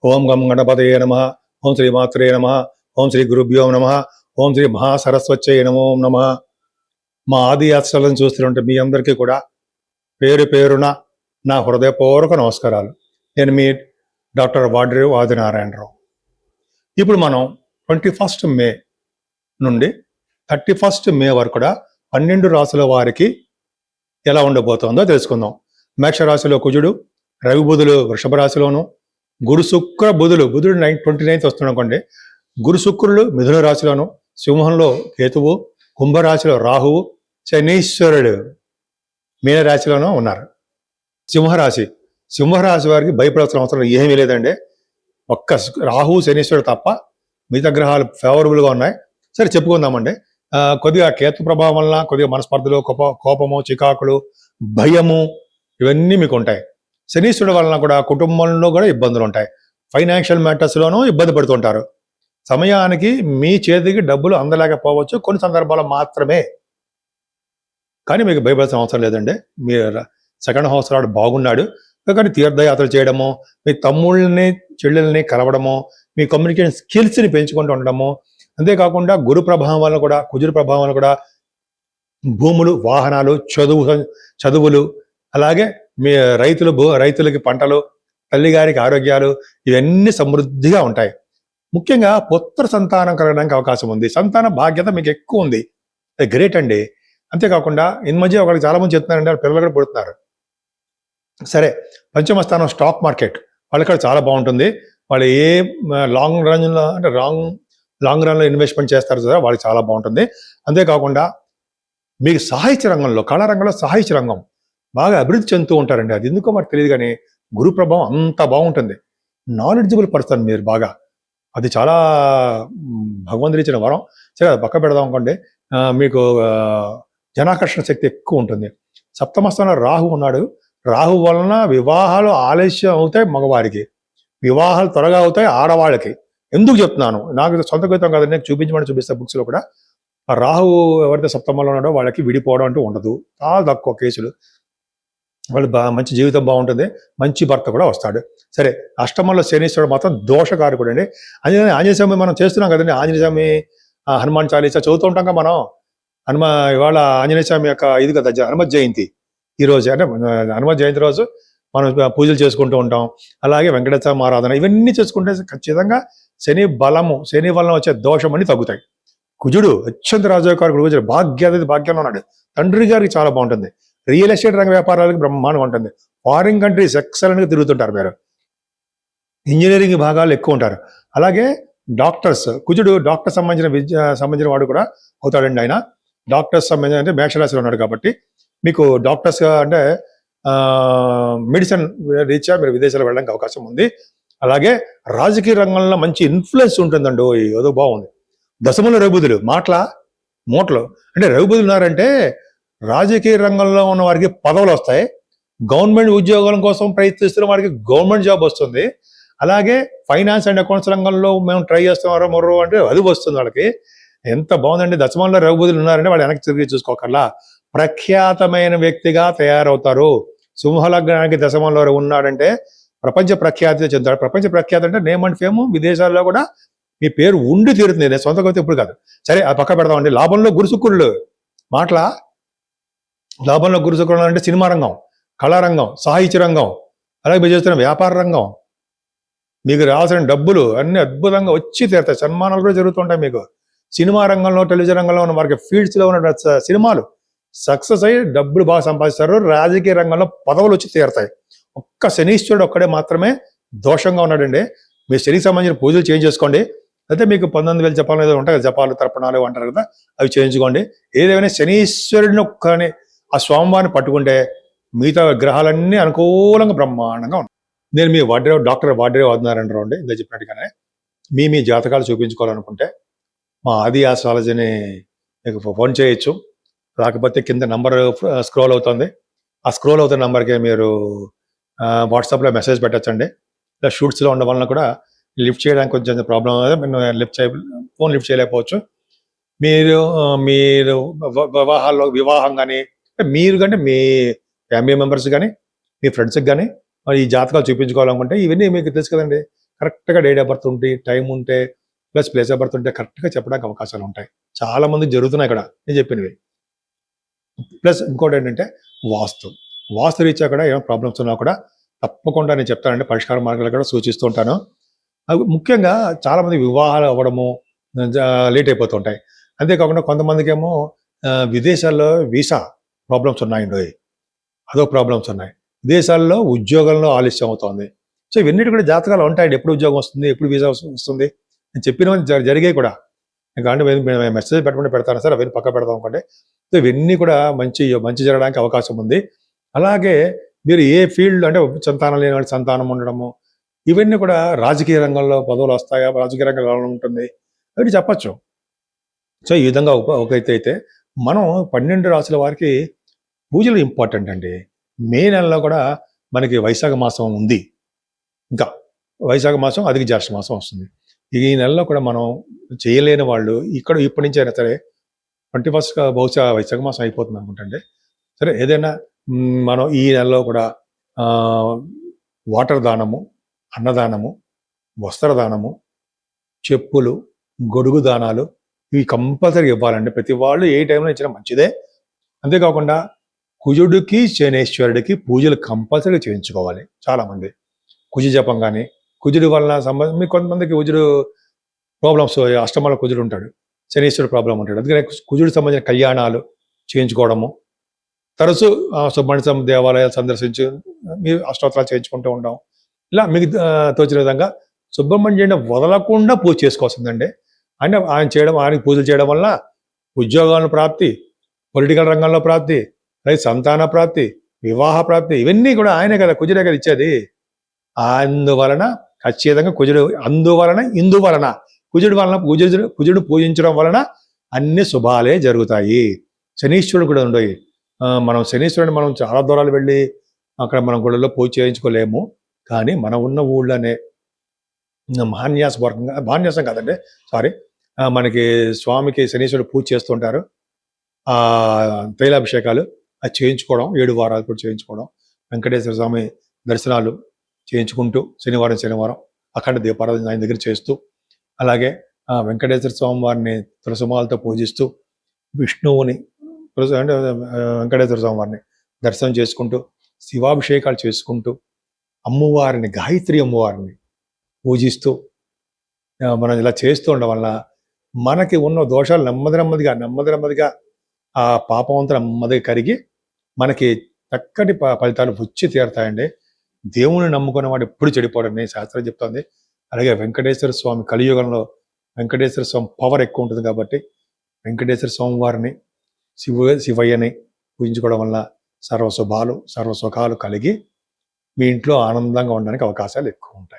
ఓం గం గణపతయే నమః. ఓం శ్రీ మాత్రే నమః. ఓం శ్రీ గురుభ్యో నమః. ఓం శ్రీ మహాసరస్వత్యై నమో నమః. మా ఆది యాత్రలను చూస్తుంటే మీ అందరికీ కూడా పేరు పేరున నా హృదయపూర్వక నమస్కారాలు. నేను మీ డాక్టర్ వాడ్రేవు ఆదినారాయణరావు. ఇప్పుడు మనం 21 మే నుండి 31 మే వరకు కూడా 12 రాసుల వారికి ఎలా ఉండబోతోందో తెలుసుకుందాం. మేషరాశిలో కుజుడు, రవి బుధులు వృషభ రాశిలోను, గురు శుక్ర బుధుడు 29th వస్తున్నానుకోండి. గురు శుక్రులు మిథున రాశిలోను, సింహంలో కేతువు, కుంభరాశిలో రాహువు, శనీశ్వరుడు మీనరాశిలోనూ ఉన్నారు. సింహరాశి వారికి భయపడాల్సిన అవసరం ఏమీ లేదండి. ఒక్క రాహు శనీశ్వరుడు తప్ప మిగతా గ్రహాలు ఫేవరబుల్గా ఉన్నాయి. సరే చెప్పుకుందామండి. కొద్దిగా కేతు ప్రభావం వలన కొద్దిగా మనస్పర్ధలు, కోపము, చికాకులు, భయము ఇవన్నీ మీకు ఉంటాయి. శనీశ్వరుడు వలన కూడా కుటుంబంలో కూడా ఇబ్బందులు ఉంటాయి. ఫైనాన్షియల్ మ్యాటర్స్లోనూ ఇబ్బంది పడుతుంటారు. సమయానికి మీ చేతికి డబ్బులు అందలేకపోవచ్చు కొన్ని సందర్భాల్లో మాత్రమే. కానీ మీకు భయపడాల్సిన అవసరం లేదండి. మీ సెకండ్ హౌస్ రాడు బాగున్నాడు. కానీ తీర్థయాత్ర చేయడము, మీ తమ్ముళ్ళని చెల్లెల్ని కలవడము, మీ కమ్యూనికేషన్ స్కిల్స్ని పెంచుకుంటూ ఉండడము, అంతేకాకుండా గురు ప్రభావం వల్ల కూడా, కుజుడు ప్రభావం వల్ల కూడా భూములు, వాహనాలు, చదువులు, అలాగే మీ రైతులకి పంటలు, తల్లిగారికి ఆరోగ్యాలు ఇవన్నీ సమృద్ధిగా ఉంటాయి. ముఖ్యంగా పుత్ర సంతానం కలగడానికి అవకాశం ఉంది. సంతాన బాధ్యత మీకు ఎక్కువ ఉంది. అది గ్రేట్ అండి. అంతేకాకుండా ఈ మధ్య ఒకరికి చాలా మంది చెప్తున్నారంటే వాళ్ళ పిల్లలు కూడా పుడుతున్నారు. సరే, పంచమ స్థానం స్టాక్ మార్కెట్ వాళ్ళకి కూడా చాలా బాగుంటుంది. వాళ్ళు ఏ లాంగ్ రన్లో ఇన్వెస్ట్మెంట్ చేస్తారు కదా, వాళ్ళకి చాలా బాగుంటుంది. అంతేకాకుండా మీకు సాహిత్య రంగంలో, కళారంగంలో సాహిత్య రంగం బాగా అభివృద్ధి చెందుతూ ఉంటారండి. అది ఎందుకో మనకు తెలియదు, కానీ గురు ప్రభావం అంత బాగుంటుంది. నాలెడ్జబుల్ పర్సన్ మీరు బాగా. అది చాలా భగవంతుడు ఇచ్చిన వరం. సరే, అది పక్క పెడదాం అనుకోండి. మీకు జనాకర్షణ శక్తి ఎక్కువ ఉంటుంది. సప్తమ స్థానంలో రాహు ఉన్నాడు. రాహు వలన వివాహాలు ఆలస్యం అవుతాయి మగవారికి, వివాహాలు త్వరగా అవుతాయి ఆడవాళ్ళకి. ఎందుకు చెప్తున్నాను, నాకు సొంత గీతం కాదండి, నేను చూపిస్తా బుక్స్లో కూడా. ఆ రాహు ఎవరైతే సప్తమంలో ఉన్నాడో వాళ్ళకి విడిపోవడం అంటూ ఉండదు. చాలా తక్కువ కేసులు. వాళ్ళు మంచి జీవితం బాగుంటుంది, మంచి భర్త కూడా వస్తాడు. సరే, అష్టమంలో శనీశ్వరుడు మాత్రం దోషకారకుడు అండి. ఆంజనేయ స్వామి మనం చేస్తున్నాం కదండి. ఆంజనేయ స్వామి హనుమాన్ చాలీసా చదువుతూ ఉంటాం కదా మనం. ఇవాళ ఆంజనేయ స్వామి యొక్క ఇది కదా హనుమత్ జయంతి. ఈ రోజు అంటే హనుమత్ జయంతి రోజు మనం పూజలు చేసుకుంటూ ఉంటాం. అలాగే వెంకటేశ్వర ఆరాధన ఇవన్నీ చేసుకుంటే ఖచ్చితంగా శని వలన వచ్చే దోషం అన్ని తగ్గుతాయి. కుజుడు అత్యంత రాజకారకుడు. కుజుడు భాగ్యంలో ఉన్నాడు. తండ్రి గారికి చాలా బాగుంటుంది. రియల్ ఎస్టేట్ రంగ వ్యాపారాలకు బ్రహ్మాండంగా ఉంటుంది. ఫారిన్ కంట్రీస్ ఎక్సలెంట్గా తిరుగుతుంటారు మీరు. ఇంజనీరింగ్ భాగాలు ఎక్కువ ఉంటారు. అలాగే డాక్టర్స్, కుజుడు డాక్టర్ సంబంధించిన వాడు కూడా అవుతాడండి. ఆయన డాక్టర్స్ సంబంధించిన అంటే మేషరాశిలో ఉన్నాడు కాబట్టి మీకు డాక్టర్స్గా అంటే మెడిసిన్ రీత్యా మీరు విదేశాలు వెళ్ళడానికి అవకాశం ఉంది. అలాగే రాజకీయ రంగంలో మంచి ఇన్ఫ్లుయెన్స్ ఉంటుందండి. ఏదో బాగుంది. దశమంలో రవిబుధులు మూటలు అంటే రవిబుధులు ఉన్నారంటే రాజకీయ రంగంలో ఉన్న వారికి పదవులు వస్తాయి. గవర్నమెంట్ ఉద్యోగాల కోసం ప్రయత్నిస్తున్న వారికి గవర్నమెంట్ జాబ్ వస్తుంది. అలాగే ఫైనాన్స్ అండ్ అకౌంట్స్ రంగంలో మేము ట్రై చేస్తున్నారో మొర్రో అంటే అది వస్తుంది వాళ్ళకి. ఎంత బాగుందండి. దశమంలో రవిబుధులు ఉన్నారంటే వాళ్ళు వెనక్కి తిరిగి చూసుకోకర్లా ప్రఖ్యాతమైన వ్యక్తిగా తయారవుతారు. సింహలగ్నానికి దశమంలో ఉన్నాడంటే ప్రపంచ ప్రఖ్యాతి చెందుతాడు. ప్రపంచ ప్రఖ్యాతి అంటే నేమ్ అండ్ ఫేమ్, విదేశాల్లో కూడా మీ పేరు ఉండి తీరుతుంది. నేను సొంత కవిత ఇప్పుడు కాదు. సరే, ఆ పక్క పెడదామండి. లాభంలో గురుశుక్రులు లాభంలో గురుశుక్రులు అంటే సినిమా రంగం, కళారంగం, సాహిత్య రంగం, అలాగే మీరు చేస్తున్న వ్యాపార రంగం. మీకు రావాల్సిన డబ్బులు అన్ని అద్భుతంగా వచ్చి తీరుతాయి. సన్మానాలు కూడా జరుగుతుంటాయి మీకు. సినిమా రంగంలో, టెలివిజన్ రంగంలో ఉన్న వారికి ఫీల్డ్స్లో ఉన్న సినిమాలు సక్సెస్ అయ్యి డబ్బులు బాగా సంపాదిస్తారు. రాజకీయ రంగంలో పదవులు వచ్చి తీరుతాయి. ఒక్క శనీశ్వరుడు ఒక్కడే మాత్రమే దోషంగా ఉన్నాడండి. మీరు శనికి సంబంధించిన పూజలు చేంజ్ చేసుకోండి. అయితే మీకు 19,000 జపాలు ఏదో ఉంటాయి కదా, జపాలు తర్పణాలు అంటారు కదా, అవి చేయించుకోండి. ఏదేమైనా శనీశ్వరుడిని ఒక్కని ఆ స్వామివారిని పట్టుకుంటే మిగతా గ్రహాలన్నీ అనుకూలంగా బ్రహ్మాండంగా ఉంటాయి. నేను మీ డాక్టర్ వాడ్రేవు ఆదినారాయణరావు అండి. ఇందా చెప్పినట్టుగానే మీ జాతకాలు చూపించుకోవాలనుకుంటే మా ఆది ఆస్ట్రాలజీని మీకు ఫోన్ చేయొచ్చు. రాకపోతే కింద నంబర్ స్క్రోల్ అవుతుంది. ఆ స్క్రోల్ అవుతున్న నెంబర్కి మీరు వాట్సాప్లో మెసేజ్ పెట్టచ్చండి. ఇలా షూట్స్లో ఉండడం వలన కూడా లిఫ్ట్ చేయడానికి కొంచెం ప్రాబ్లం అవుతుంది. ఫోన్ లిఫ్ట్ చేయలేకపోవచ్చు. మీరు వివాహం కానీ మీరు కంటే మీ ఫ్యామిలీ మెంబర్స్ కానీ మీ ఫ్రెండ్స్కి కానీ మరి ఈ జాతకాలు చూపించుకోవాలనుకుంటే ఇవన్నీ మీకు తెలుసు కదండి. కరెక్ట్గా డేట్ ఆఫ్ బర్త్ ఉంటే, టైం ఉంటే, ప్లస్ ప్లేస్ ఆఫ్ బర్త్ ఉంటే కరెక్ట్గా చెప్పడానికి అవకాశాలు ఉంటాయి. చాలా మంది జరుగుతున్నాయి ఇక్కడ నేను చెప్పినవి. ప్లస్ ఇంకోటి ఏంటంటే వాస్తు. వాస్తు రీత్యా కూడా ఏమైనా ప్రాబ్లమ్స్ ఉన్నా కూడా తప్పకుండా నేను చెప్తానండి. పరిష్కార మార్గాలు కూడా సూచిస్తూ ఉంటాను. అవి ముఖ్యంగా చాలామంది వివాహాలు అవ్వడము లేట్ అయిపోతుంటాయి. అంతేకాకుండా కొంతమందికేమో విదేశాల్లో వీసా ప్రాబ్లమ్స్ ఉన్నాయండి. అదో ప్రాబ్లమ్స్ ఉన్నాయి. విదేశాల్లో ఉద్యోగంలో ఆలస్యం అవుతుంది. సో ఇవన్నిటి కూడా జాతకాలు ఉంటాయండి. ఎప్పుడు ఉద్యోగం వస్తుంది, ఎప్పుడు వీసా వస్తుంది, నేను చెప్పినవన్నీ జరిగాయి కూడా. అంటే మెసేజ్ పెట్టకుండా పెడతాను సార్, అవన్నీ పక్క పెడతాం అనుకోండి. సో ఇవన్నీ కూడా మంచి జరగడానికి అవకాశం ఉంది. అలాగే మీరు ఏ ఫీల్డ్ అంటే సంతానం లేని వాళ్ళకి సంతానం ఉండడము, ఇవన్నీ కూడా రాజకీయ రంగంలో పదవులు వస్తాయా, రాజకీయ రంగంలో ఉంటుంది, అవన్నీ చెప్పచ్చు. సో ఈ విధంగా ఒక అయితే మనం 12 రాసుల వారికి పూజలు ఇంపార్టెంట్ అండి. మే నెలలో కూడా మనకి వైశాఖ మాసం ఉంది. ఇంకా వైశాఖ మాసం, అది జ్యేష్ఠ మాసం వస్తుంది. ఈ నెలలో కూడా మనం చేయలేని వాళ్ళు ఇప్పటి నుంచి అయినా సరే 21st బహుశా వైశాఖ మాసం అయిపోతుంది అనుకుంటండి. సరే ఏదైనా మనం ఈ నెలలో కూడా వాటర్ దానము, అన్నదానము, వస్త్రదానము, చెప్పులు, గొడుగు దానాలు ఇవి కంపల్సరీ ఇవ్వాలండి. ప్రతి వాళ్ళు ఏ టైంలో ఇచ్చినా మంచిదే. అంతేకాకుండా కుజుడికి శనేశ్వరుడికి పూజలు కంపల్సరీ చేయించుకోవాలి. చాలామంది కుజ జపం కానీ, కుజుడి వలన మీకు కొంతమందికి కుజుడు ప్రాబ్లమ్స్, అష్టమంలో కుజుడు ఉంటాడు, శనీశ్వరుడు ప్రాబ్లం ఉంటాడు. అందుకని కుజుడికి సంబంధించిన కళ్యాణాలు చేయించుకోవడము, తరచు సుబ్రహ్మణ్య దేవాలయాలు సందర్శించి మీ అష్టోత్తరాలు చేయించుకుంటూ ఉంటాం. ఇలా మీకు తోచిన విధంగా సుబ్రహ్మణ్యుడిని వదలకుండా పూజ చేసుకోవాల్సిందండి. అంటే ఆయనకి పూజలు చేయడం వల్ల ఉద్యోగాల ప్రాప్తి, పొలిటికల్ రంగంలో ప్రాప్తి, రైతు సంతాన ప్రాప్తి, వివాహ ప్రాప్తి, ఇవన్నీ కూడా ఆయనే కదా, కుజుడే కదా ఇచ్చేది. అందువలన ఖచ్చితంగా ఇందువలన కుజుడు పూజించడం వలన అన్ని శుభాలే జరుగుతాయి. శనీశ్వరుడు కూడా ఉండయి. మనం శనీశ్వరుని మనం చాలా దూరాలు వెళ్ళి అక్కడ మనం గుళ్ళలో పూజ చేయించుకోలేము. కానీ మనం ఉన్న ఊళ్ళోనే మహాన్యాసం కాదండి, సారీ, మనకి స్వామికి శనీశ్వరుడు పూజ చేస్తుంటారు. తైలాభిషేకాలు అది చేయించుకోవడం, 7 వారాలు కూడా చేయించుకోవడం, వెంకటేశ్వర స్వామి దర్శనాలు చేయించుకుంటూ శనివారం అఖండ దీపారాధన ఆయన దగ్గర చేస్తూ, అలాగే వెంకటేశ్వర స్వామి వారిని తులసిమాలతో పూజిస్తూ, విష్ణువుని అంటే వెంకటేశ్వర స్వామి వారిని దర్శనం చేసుకుంటూ, శివాభిషేకాలు చేసుకుంటూ, అమ్మవారిని, గాయత్రి అమ్మవారిని పూజిస్తూ మనం ఇలా చేస్తూ ఉండడం వల్ల మనకి ఉన్న దోషాలు నెమ్మదిగా ఆ పాపవంతులు నెమ్మదిగా కరిగి మనకి చక్కటి ఫలితాలు వచ్చి తీరుతాయండి. దేవుని నమ్ముకున్న వాడు ఎప్పుడు చెడిపోవడని శాస్త్రం చెప్తోంది. అలాగే వెంకటేశ్వర స్వామి కలియుగంలో వెంకటేశ్వర స్వామి పవర్ ఎక్కువ ఉంటుంది కాబట్టి వెంకటేశ్వర స్వామి వారిని, శివయ్యని పూజించుకోవడం వల్ల సర్వసుఖాలు కలిగి మీ ఇంట్లో ఆనందంగా ఉండడానికి అవకాశాలు ఎక్కువ ఉంటాయి.